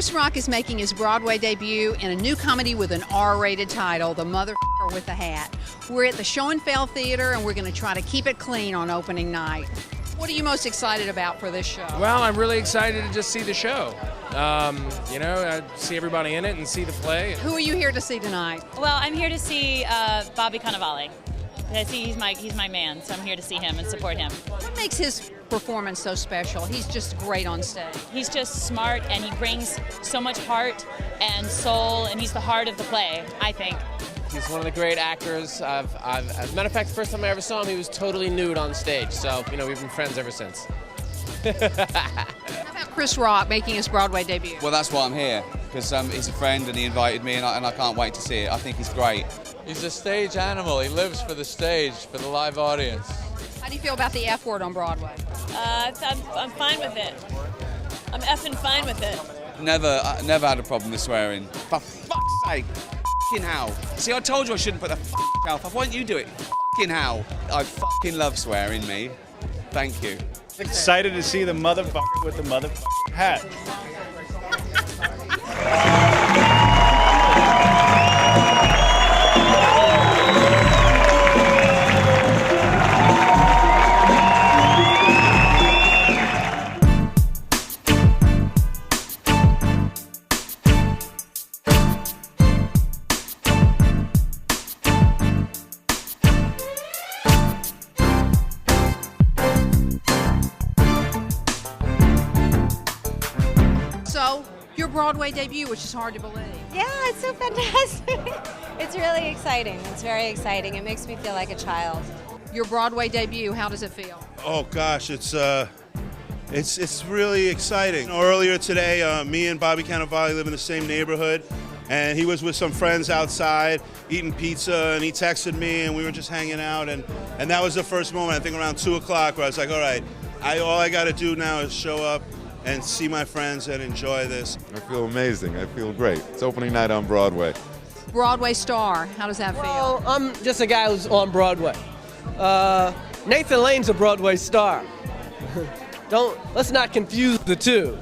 Chris Rock is making his Broadway debut in a new comedy with an R-rated title, The Motherf with a Hat. We're at the Schoenfeld Theater, and we're going to try to keep it clean on opening night. What are you most excited about for this show? Well, I'm really excited to just see the show. See everybody in it and see the play. Who are you here to see tonight? Well, I'm here to see Bobby Cannavale. He's my man, so I'm here to see him and support him. What makes his performance so special? He's just great on stage. He's just smart, and he brings so much heart and soul, and he's the heart of the play, I think. He's one of the great actors. As a matter of fact, the first time I ever saw him, he was totally nude on stage. So, we've been friends ever since. How about Chris Rock making his Broadway debut? Well, that's why I'm here, because he's a friend and he invited me, and I can't wait to see it. I think he's great. He's a stage animal. He lives for the stage, for the live audience. How do you feel about the F word on Broadway? I'm fine with it. I'm effing fine with it. Never had a problem with swearing. For fuck's sake, fucking hell. See, I told you I shouldn't put the mouth off. Why don't you do it? Fucking hell. I fucking love swearing, me. Thank you. Excited to see the motherfucker with the motherfucking hat. So, your Broadway debut, which is hard to believe. Yeah, it's so fantastic. It's really exciting. It's very exciting. It makes me feel like a child. Your Broadway debut, how does it feel? Oh gosh, it's really exciting. Earlier today, me and Bobby Cannavale live in the same neighborhood, and he was with some friends outside eating pizza, and he texted me, and we were just hanging out, and that was the first moment, I think around 2 o'clock, where I was like, all right, all I got to do now is show up and see my friends and enjoy this. I feel amazing. I feel great. It's opening night on Broadway. Broadway star, how does that feel? Well, I'm just a guy who's on Broadway. Nathan Lane's a Broadway star. Let's not confuse the two.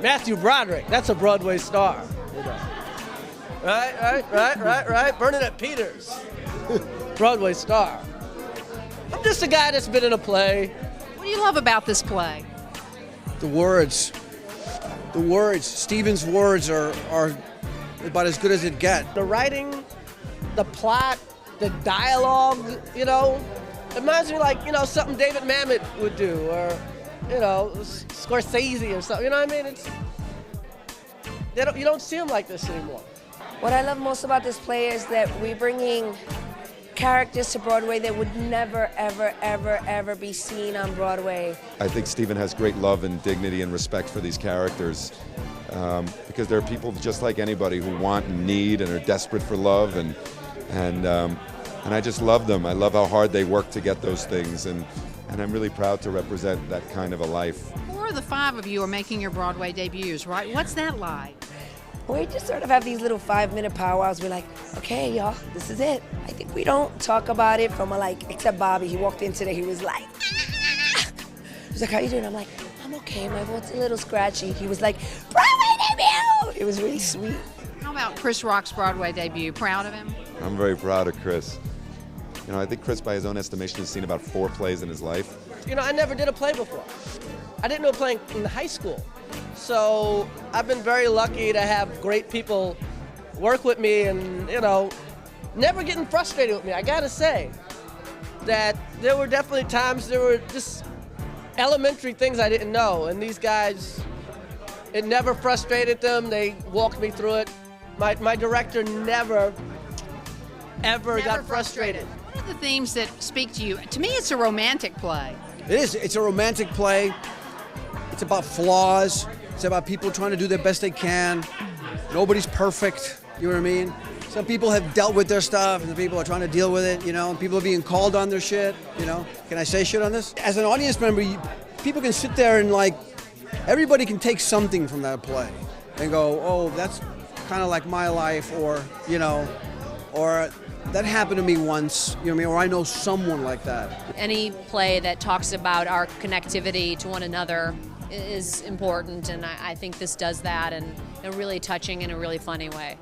Matthew Broderick, that's a Broadway star. Right. Bernadette Peters, Broadway star. I'm just a guy that's been in a play. What do you love about this play? The words. Stephen's words are about as good as it gets. The writing, the plot, the dialogue, it reminds me like, something David Mamet would do, or, Scorsese or something, you know what I mean? You don't see them like this anymore. What I love most about this play is that we're bringing characters to Broadway that would never, ever, ever, ever be seen on Broadway. I think Stephen has great love and dignity and respect for these characters because they're people just like anybody who want and need and are desperate for love, and I just love them. I love how hard they work to get those things, and I'm really proud to represent that kind of a life. 4 of the 5 of you are making your Broadway debuts, right? What's that like? We just sort of have these little 5-minute powwows. We're like, okay, y'all, this is it. I think we don't talk about it from except Bobby. He walked in today, he was like, ah! He was like, how you doing? I'm like, I'm okay, my voice a little scratchy. He was like, Broadway debut! It was really sweet. How about Chris Rock's Broadway debut? Proud of him? I'm very proud of Chris. I think Chris, by his own estimation, has seen about 4 plays in his life. I never did a play before. I didn't know playing in high school. So I've been very lucky to have great people work with me and, never getting frustrated with me. I gotta say that there were definitely times there were just elementary things I didn't know, and these guys, it never frustrated them. They walked me through it. My director never got frustrated. What are the themes that speak to you? To me, it's a romantic play. It is. It's a romantic play. It's about flaws. It's about people trying to do their best they can. Nobody's perfect. You know what I mean? Some people have dealt with their stuff, and the people are trying to deal with it, and people are being called on their shit, Can I say shit on this? As an audience member, people can sit there and, everybody can take something from that play and go, oh, that's kind of like my life, or, or that happened to me once, or I know someone like that. Any play that talks about our connectivity to one another is important, and I think this does that in a really touching and a really funny way.